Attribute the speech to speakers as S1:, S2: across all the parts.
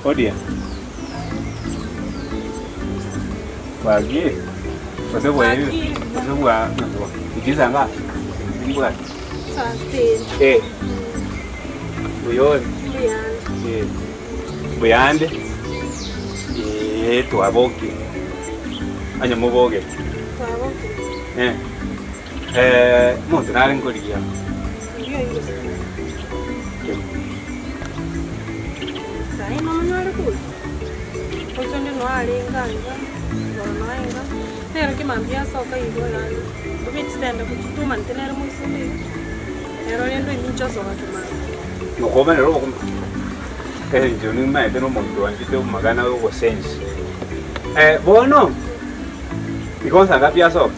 S1: Odia. Wagi. Pasal buat ini. Pasal buat. Iji sangka. Ini buat.
S2: Sate.
S1: Buyon. Buyan deh. Tua boki. Hanya mau boki.
S2: Tua boki.
S1: Mau tenarin kau dia.
S2: Saya namanya ada tu. Kalau ni nuar enggak, kalau nuar enggak. Nero que mambia só que igual lá. O que estende com tudo manter muito suave. Nero nem do início só que mais.
S1: No como nero como. Eu não me entendo muito, antes de uma gana o senso. Bueno. E como sanga pia só?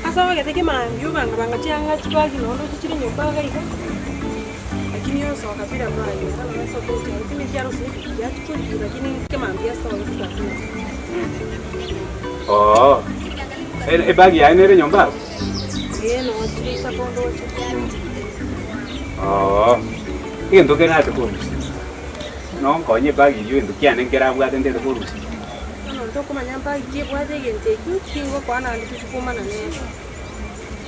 S2: Asa que tem que mambio banga changa chipa que não chiri nyumba gaika. Lakini yo só kapira mai, kana só que eu tinha que quero ser, já tudo, lakini que mambia só isso.
S1: Oh. Bagi air ni nyomba?
S2: No, cerita kondo cerita.
S1: Oh. Ini untuk kena tu pun. Non kau ni bagi you untuk kian engkau buat nanti tu pun.
S2: No, untuk kau macam bagi buat gente, tu tinggal kau anak itu cuma mana ni.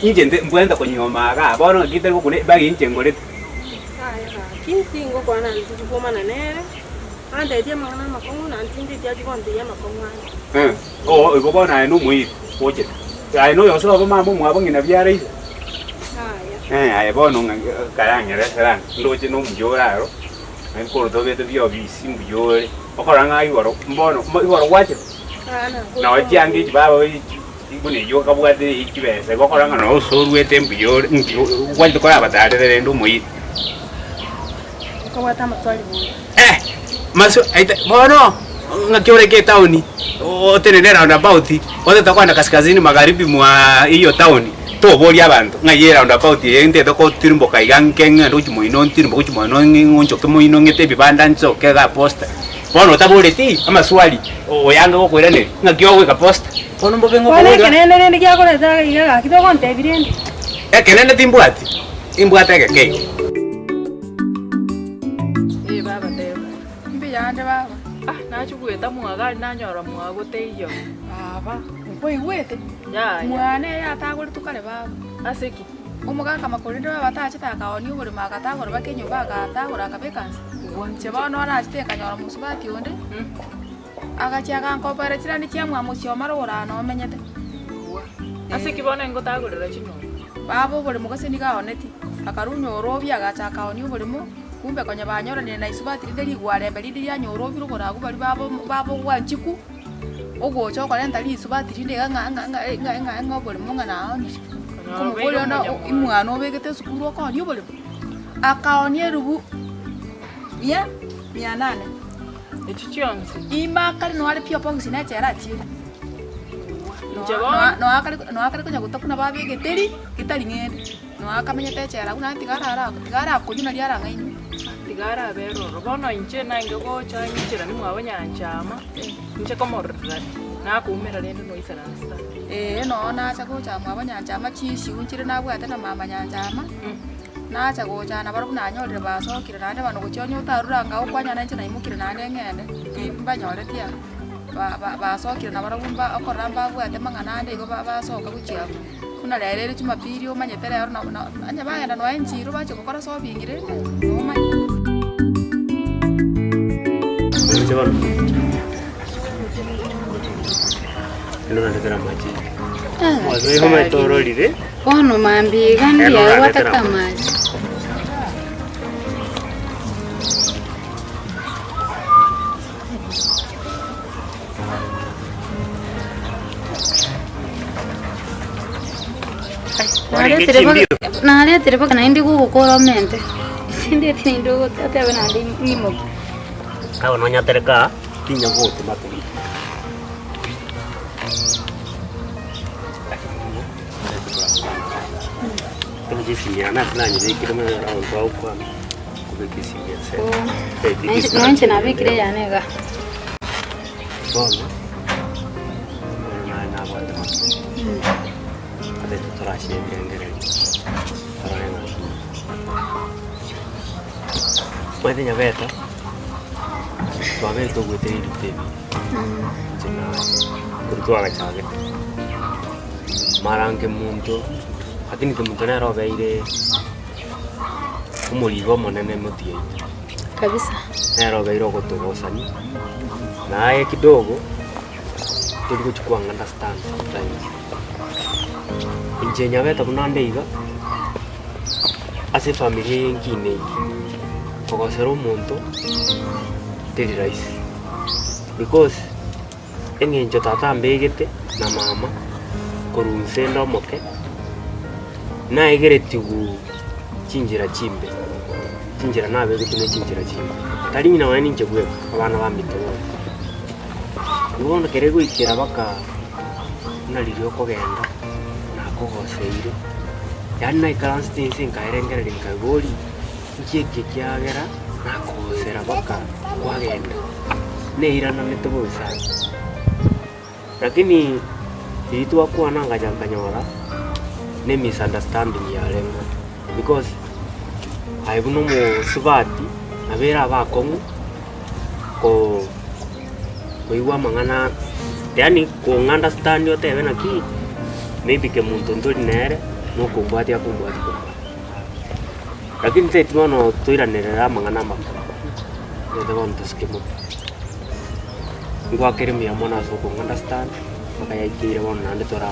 S1: Ini gente bukan tak kau nyomba kan? Baru kita kau boleh bagi ini cengkau itu.
S2: Kini tinggal kau anak itu cuma mana ni. Anda dia mana makan, nanti dia juga dia makan.
S1: Oh, ibu bapa nak numui, boleh. Ai no yo solo ba mamu mo abang ina biara isa. Ai bo no karanga restaurant. Ndo che no mjora ro. Ai ko do be to bio bi sim bjore. O karanga ai woro mbono, woro wache. Na wachi angi ba ba ibune yo ka bwa de ikibe. Se ko karanga no so ruwe tempo yo wali ko aba da de ndo moi.
S2: Ko wata maswali bo.
S1: Maso ai bono ngakiore ke tauni. Otenene roundabout otetakwenda kaskazini magharibi mwa hiyo town to boli abantu ngaye roundabout ende to ko tirimbo kaigankenga ndo chimoino tirimbo kuchimoino ngoncho kemoino ngete bibanda nso kega posta bono tabole ti amaswali oyanga ko kwirane ngakyo we ka posta bono mbobe ngo
S2: wale kenene ne kya kole ta iga kitoko nte birende
S1: kenene timbwati imbwata ke
S2: baba teba mbi yande baba
S3: nachukueta mwagali nanyora mwagoteyo
S2: baba ukoi wete
S3: ya
S2: mwane ya tagore tukale baba
S3: aseki
S2: umugaka makorinde baba tachita kaoni uburi makatagore bakenyo bagatagora kabekansa cheba no arachite kanyora musubati onde agachaga nkopere chirani chiamwa musyo marora no menyete
S3: aseki bona ngotagorera chino
S2: baba uburi mugase nikaoneti akarunyo orobia agachaka oni uburi mu kumbe kwenye banyora ni naisubati ndeli gware mbeli ndi anyoro biro kora kubali babo wanchiku ogo choko lenta li subati ndi nga bole munga na oni como bole na imwana obegete sukuru ko ni bole akaoni rubu ya 800
S3: echichonse
S2: ima kali no ali pio pongo sina chera chiri no akali kunya gutokuna babegete kitali ngende no akamenya techera kuna tigara kujuna liara ngaini
S3: tigara bero robono inche nange go chanyichira ni mwabanyanchama inche komorra na kumera lendo no isaransta
S2: no na cha go cha mwabanyanchama chishi unchire na bwata na mama nyanchama na cha go cha na baru na nyore basokire na nde bano gochonyo utarura nga okwanya na inche na imukire na ngende mbanyore tia basokire na baru mba okoramba bwata mangana nde go basoka guchia kuna lere Jumapili umanyete lero na anya bagenda no enjiro bache gukora so bingire umanye
S1: Chebalo. Elo nataka maji. Wazo kama toroli de.
S4: Ono mambi gandi ya wataka maji. Naletire paka naindi gugukora mente. Ndi tindo tatebe nandi imo.
S5: Kawa nonya tereka tinya vote matuli. Kama jinsi ya na fulani zikira mara au kwa kubekisi ya sasa.
S4: Nanje nabikire yanega.
S5: Bona. Na bwate. Ade turashi ngere. Arena. Puede nyabeta. Tuave to gwete iritebi. Chena. Kurtu agachage. Marange muntu. Lakini muntu nero beire. Umurigo monene mutie.
S4: Kabisa.
S5: Nero beire gotogosani. Naye kidogo tuli kuchukua understand sometimes. Inje nyabeta kunandeiga. Ase familia ingine kogosera omonto teri rahisi because eng'encho tata ambegete na mama korunse ndomoke naegereti gu chinjira chimbe chinjira nabegete ne chinjira chimbe tari nyina wane ninche gweka abana bambite bose ibondo kere gwikira baka naririo kogenda nakogoseire yani naikaransitinsi nkaerengera rinkagori nkieke kiagera nakosera baka kwagenda neirana netogosa lakini itwa kuana ngajanganyora ne misunderstanding ya lengo because aibuno mo subati abera bakongu ko koiwa mangana yani ko understand yote bena ki maybe ke muntu ndori nere no kumbati akumbati lakini sasa tunaona tuiranira mangana makuru ndio wantu skimo ngwa keremi ya mwana so ko understand maka yaikire wana ande tora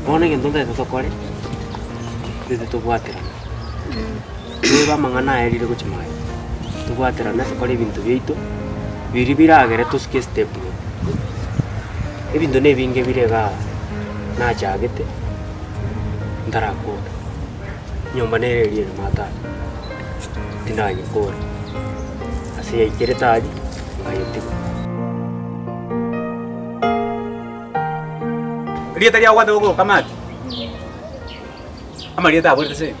S5: bona ngendo nda tokore ndete tugwatira niba mangana erire guchimaya tugwatira na sokore bintu byeito biri biragere tuske step ebintu nebinge birega na chagete ndarakora nyumba nererie mata tindanye kora asiye ikiretaji ngayoti
S1: Rieta ya watu huko kamati. Ama rieta aburi tse.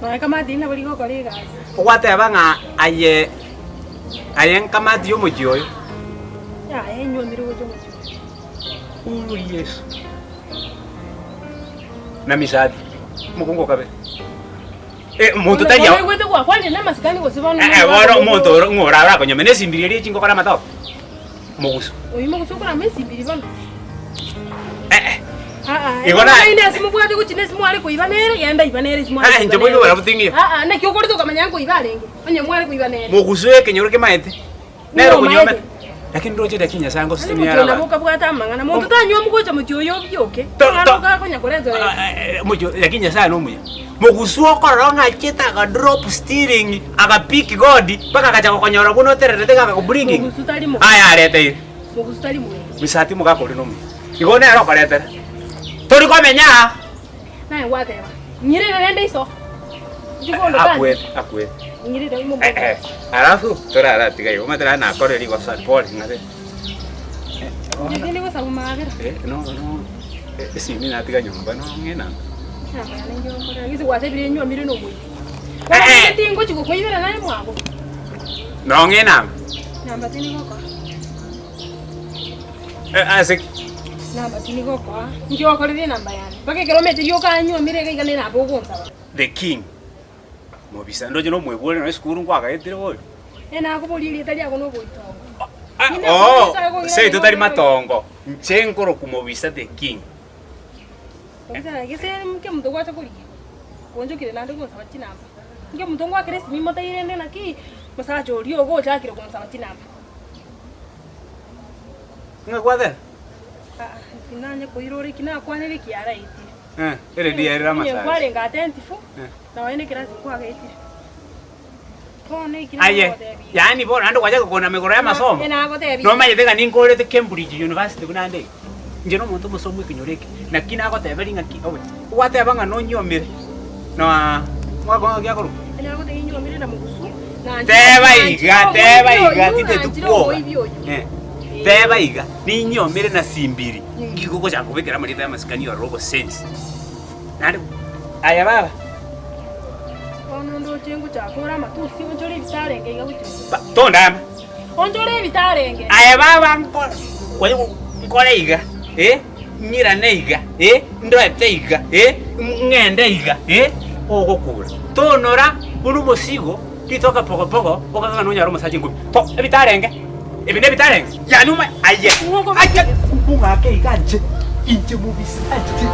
S3: Na kamati ina bali ko lega.
S1: Watu abanga aye kamati yo mojoyo.
S3: Ya enyo miro go jomo.
S1: Yesu. Na misadi. Mukongo kabe. Muntu tari ya.
S3: Wewe kwa kwani na masikani go sibana.
S1: Waro muntu ngora ko nyamene simbiriri chingo kana matao. Mugusu.
S3: Oyi mugusu kana mesi mbiri bana.
S1: Igona
S3: ina simu bwate kuchine simu ali kuibanere yenda ibanere simu ali.
S1: Nje bwo bara butingi.
S3: Na kyo korito kamanya ngo ibalenge. Onye mwali kuibanere.
S1: Mugusu eke nyoro ke maete. Nero kunyome. Lakini roje da kinya sango sistemi yara.
S3: Na boka bwata mangana muntu tanyo mugocha mutyoyo byoke. Ngaka konya korezo.
S1: Mujo yakinya sana umuya. Mugusu okoronga cheta ka drop steering aka pick god paka kaja kokonyora kuno terete kaka ku bringing.
S3: Mugusu tali mu.
S1: Aya arete.
S3: Mugusu tali mu.
S1: Misati mugakori no mu. Igone ero karete. Tori komenya.
S3: Nae wateba. Nyirire rende iso. Jikondo
S1: tani.
S3: tani.
S1: Akwe.
S3: Nyirire imo.
S1: Alafu tora ara tigayo matera na koreri kwa support ngare.
S3: Jikini kwa sababu magera.
S1: No. Si mimi na tiga nyumba no ngena.
S3: Na bana njo kora. Ngisi watebire nyo miri no mwe. Tingo chiko koibera nae mwabo.
S1: No ngena.
S3: Namba tini koko.
S1: Asik
S3: Namba tini koko. Njo korere namba yani. Pake kilomita yoka nyo miri kigane na bogonza.
S1: The king. Mobisa ndoje no mwebole no skuru kwa kaetire wo.
S3: Ena akubulili tali akono boitongo.
S1: Sei tutari matongo. Nchenkoro kumobisa the king.
S3: Ngisa ngise mke mtu kwacha kuli. Konjo kile nando ko sabati namba. Nge mtu ngwa kile simi mota ile ndena ki masacha olio go cha kile ko sabati namba.
S1: Ngakwaza?
S3: Finanya ko irori kina kwanele kiara iti.
S1: Ere dia era masacha.
S3: Kwale nga atentifu. Na waene kila siku agaiti. Kone kila.
S1: Aye. Yani bora ndo kwaja kukona megoro ya masomo.
S3: Ena agotebi.
S1: No maye tega ninkore te Cambridge University kuna ndege. nje no muntu musomu ikinyoreke na kina agoteberi ngaki owe wateba ngano nyomire no mwako gyakuru
S3: Anya ko tengi nyomire na mugusu.
S1: teba iga tite tukwo teba iga ni nyomire na simbiri ngikuko cha kubekera marita ya masikani ya robo sense nari aya baba
S3: Ono ndo chengu cha kora matusi onjore bitarenge iga butu.
S1: tondama
S3: Onjore bitarenge.
S1: aya baba nkore iga nyira neiga ndoete iga ngende iga ogokura tonora uru musigo titoka pogopogo okaga no nyaro masaje ngumi to ebitarenge ebine bitarenge yanuma aye aje kunga ke iganje inje mu bisaje